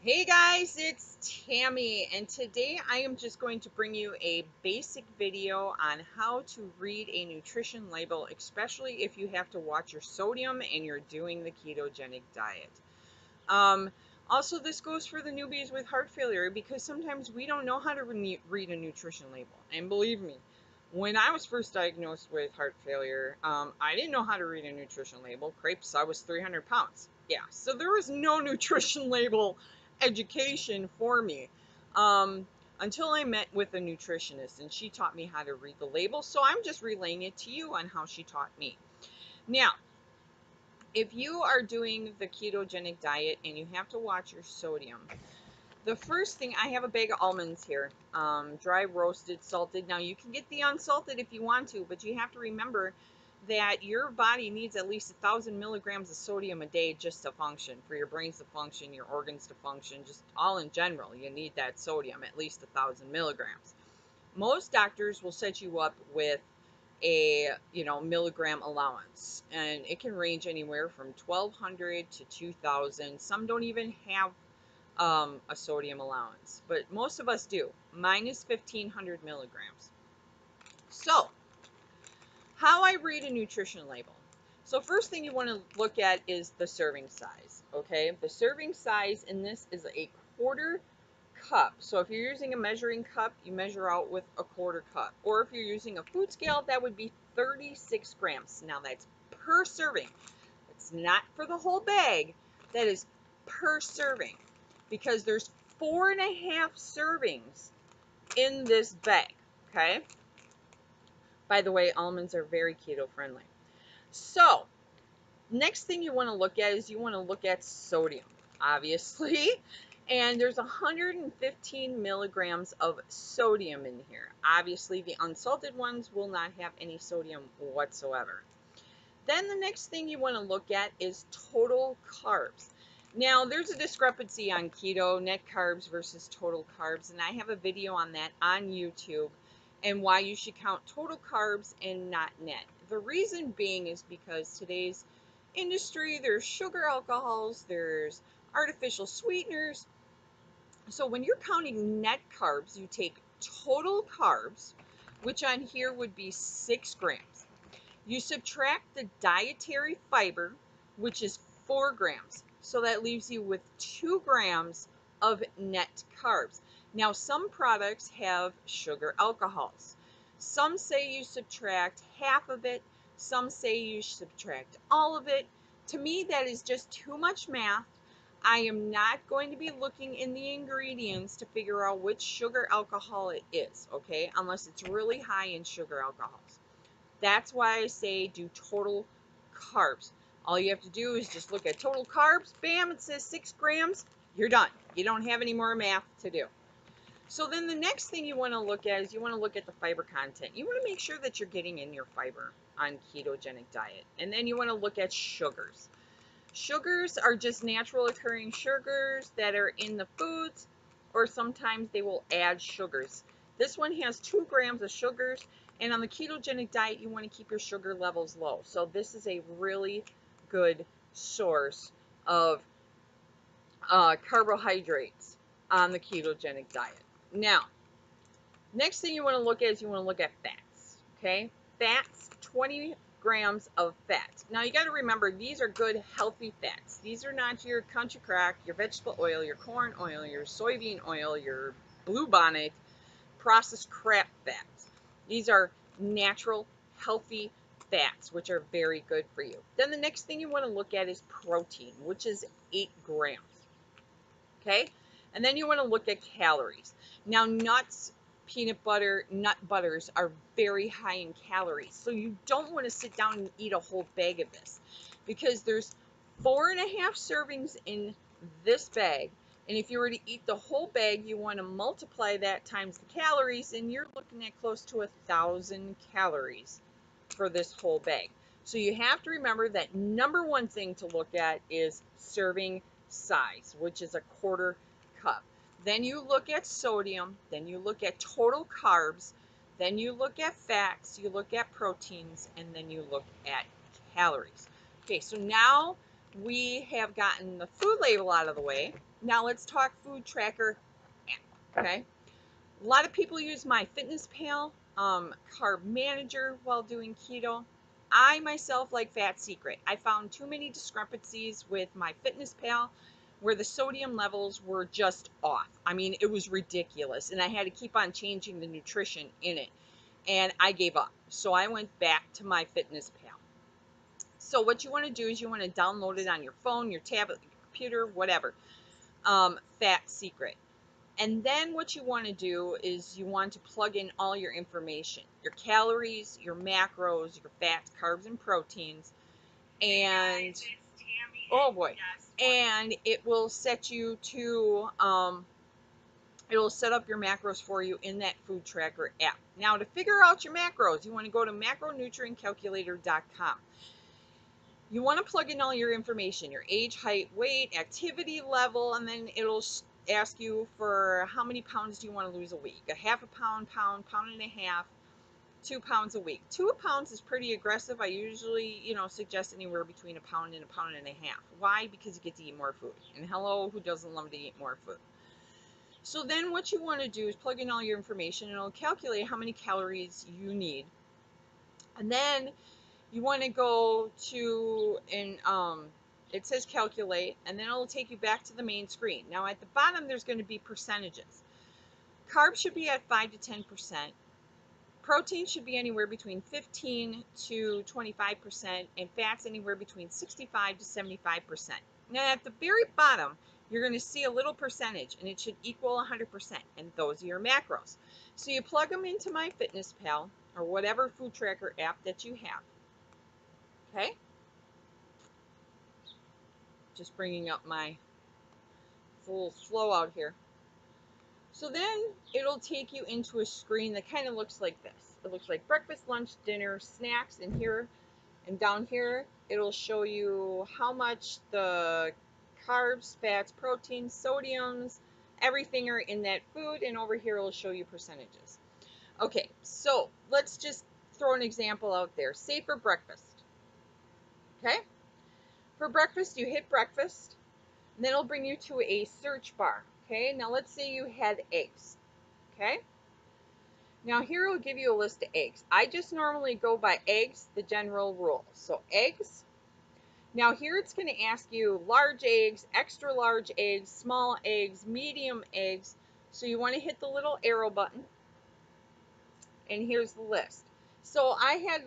Hey guys, it's Tammy, and today I am just going to bring you a basic video on how to read a nutrition label, especially if you have to watch your sodium and you're doing the ketogenic diet. Um, Also, this goes for the newbies with heart failure because sometimes we don't know how to read a nutrition label. And believe me, when I was first diagnosed with heart failure, I didn't know how to read a nutrition label. Crepes, I was 300 pounds. Yeah, so there was no nutrition label education for me um, until I met with a nutritionist and she taught me how to read the label. So I'm just relaying it to you on how she taught me. Now, if you are doing the ketogenic diet and you have to watch your sodium, the first thing, I have a bag of almonds here, dry roasted, salted. Now you can get the unsalted if you want to, but you have to remember that your body needs at least 1,000 milligrams of sodium a day just to function, for your brains to function, your organs to function, just all in general. You need that sodium, at least 1,000 milligrams. Most doctors will set you up with a milligram allowance, and it can range anywhere from 1,200 to 2,000. Some don't even have a sodium allowance, but most of us do. Mine is 1,500 milligrams. So, how I read a nutrition label. So, first thing you want to look at is the serving size. Okay, the serving size in this is a quarter cup. So, if you're using a measuring cup, you measure out with a quarter cup. Or if you're using a food scale, that would be 36 grams. Now, that's per serving. It's not for the whole bag. That is per serving because there's 4.5 servings in this bag. Okay. By the way, almonds are very keto friendly. So, next thing you want to look at is you want to look at sodium, obviously. And there's 115 milligrams of sodium in here. Obviously, the unsalted ones will not have any sodium whatsoever. Then the next thing you want to look at is total carbs. Now, there's a discrepancy on keto, net carbs versus total carbs, and I have a video on that on YouTube and why you should count total carbs and not net. The reason being is because today's industry, there's sugar alcohols, there's artificial sweeteners. So when you're counting net carbs, you take total carbs, which on here would be 6 grams. You subtract the dietary fiber, which is 4 grams. So that leaves you with 2 grams of net carbs. Now, some products have sugar alcohols. Some say you subtract half of it. Some say you subtract all of it. To me, that is just too much math. I am not going to be looking in the ingredients to figure out which sugar alcohol it is, okay? Unless it's really high in sugar alcohols. That's why I say do total carbs. All you have to do is just look at total carbs. Bam, it says 6 grams. You're done. You don't have any more math to do. So then the next thing you want to look at is you want to look at the fiber content. You want to make sure that you're getting in your fiber on ketogenic diet. And then you want to look at sugars. Sugars are just natural occurring sugars that are in the foods, or sometimes they will add sugars. This one has 2 grams of sugars, and on the ketogenic diet, you want to keep your sugar levels low. So this is a really good source of carbohydrates on the ketogenic diet. Now, next thing you want to look at is you want to look at fats. Okay, fats, 20 grams of fat. Now you got to remember, these are good healthy fats. These are not your country crack, your vegetable oil, your corn oil, your soybean oil, your bluebonnet processed crap fats. These are natural healthy fats, which are very good for you. Then the next thing you want to look at is protein, which is 8 grams. Okay, and then you want to look at calories. Now, nuts, peanut butter, nut butters are very high in calories, so you don't want to sit down and eat a whole bag of this because there's 4.5 servings in this bag, and if you were to eat the whole bag, you want to multiply that times the calories, and you're looking at close to 1,000 calories for this whole bag. So you have to remember that number one thing to look at is serving size, which is a quarter cup. Then you look at sodium, then you look at total carbs, then you look at fats, you look at proteins, and then you look at calories. Okay, so now we have gotten the food label out of the way. Now let's talk food tracker app, okay? A lot of people use MyFitnessPal, Carb Manager while doing keto. I myself like Fat Secret. I found too many discrepancies with MyFitnessPal where the sodium levels were just off. I mean, it was ridiculous, and I had to keep on changing the nutrition in it, and I gave up. So I went back to MyFitnessPal. So what you want to do is you want to download it on your phone, your tablet, your computer, whatever. Fat Secret. And then what you want to do is you want to plug in all your information, your calories, your macros, your fats, carbs, and proteins. And oh boy, and it will set you to it will set up your macros for you in that food tracker app. Now to figure out your macros, you want to go to macronutrientcalculator.com. You want to plug in all your information, your age, height, weight, activity level, and then it'll ask you for how many pounds do you want to lose a week. A half a pound, pound and a half, 2 pounds a week. 2 pounds is pretty aggressive. I usually, suggest anywhere between a pound and a half. Why? Because you get to eat more food. And hello, who doesn't love to eat more food? So then what you want to do is plug in all your information and it'll calculate how many calories you need. And then you want to go to, and it says calculate, and then it'll take you back to the main screen. Now at the bottom, there's going to be percentages. Carbs should be at 5 to 10%. Protein should be anywhere between 15 to 25%, and fats anywhere between 65 to 75%. Now at the very bottom, you're going to see a little percentage, and it should equal 100%, and those are your macros. So you plug them into MyFitnessPal or whatever food tracker app that you have. Okay? Just bringing up my, it's a little slow out here. So then it'll take you into a screen that kind of looks like this. It looks like breakfast, lunch, dinner, snacks, and here and down here it'll show you how much the carbs, fats, proteins, sodiums, everything are in that food, and over here it'll show you percentages. Okay, so let's just throw an example out there. Say for breakfast. Okay? For breakfast, you hit breakfast, and then it'll bring you to a search bar. Okay, now let's say you had eggs. Okay, now here it will give you a list of eggs. I just normally go by eggs, the general rule. So eggs. Now here it's going to ask you large eggs, extra large eggs, small eggs, medium eggs. So you want to hit the little arrow button, and here's the list. So I had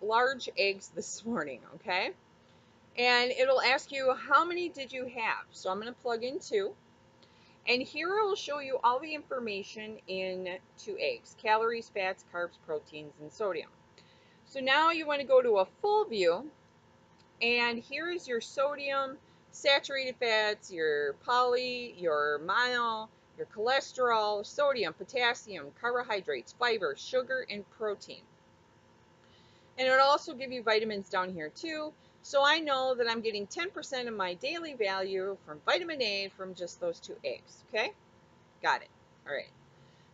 large eggs this morning. Okay. And it'll ask you how many did you have. So I'm going to plug in 2. And here it will show you all the information in 2 eggs. Calories, fats, carbs, proteins, and sodium. So now you want to go to a full view. And here is your sodium, saturated fats, your poly, your mono, your cholesterol, sodium, potassium, carbohydrates, fiber, sugar, and protein. And it'll also give you vitamins down here too. So I know that I'm getting 10% of my daily value from vitamin A from just those 2 eggs. Okay? Got it. All right.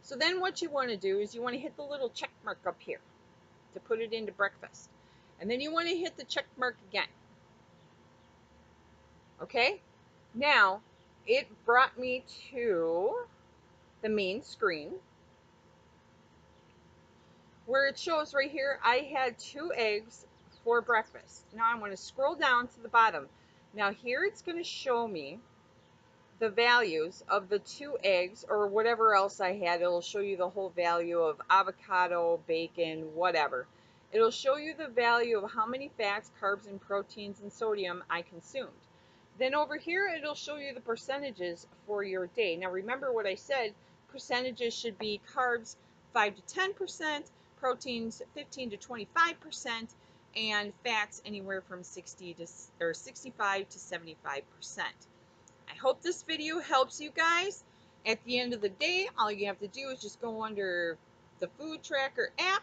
So then what you want to do is you want to hit the little check mark up here to put it into breakfast. And then you want to hit the check mark again. Okay? Now, it brought me to the main screen where it shows right here I had 2 eggs for breakfast. Now I want to scroll down to the bottom. Now here it's going to show me the values of the 2 eggs or whatever else I had. It'll show you the whole value of avocado, bacon, whatever. It'll show you the value of how many fats, carbs, and proteins and sodium I consumed. Then over here it'll show you the percentages for your day. Now remember what I said, percentages should be carbs 5 to 10%, proteins 15 to 25%, and fats anywhere from 65 to 75%. I hope this video helps you guys. At the end of the day, all you have to do is just go under the food tracker app,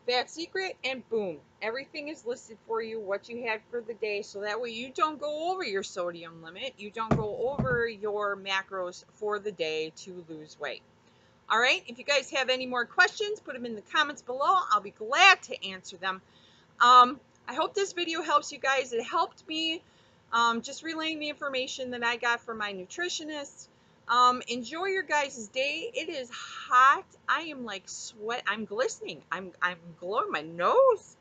Fat Secret, and boom, everything is listed for you, what you had for the day, so that way you don't go over your sodium limit, you don't go over your macros for the day to lose weight. All right, if you guys have any more questions, put them in the comments below. I'll be glad to answer them. I hope this video helps you guys. It helped me Just relaying the information that I got from my nutritionist. Enjoy your guys' day. It is hot. I am like sweat. I'm glistening. I'm glowing. My nose.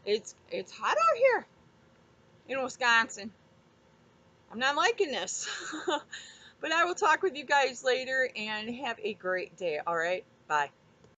It's hot out here in Wisconsin. I'm not liking this. But I will talk with you guys later and have a great day. All right. Bye.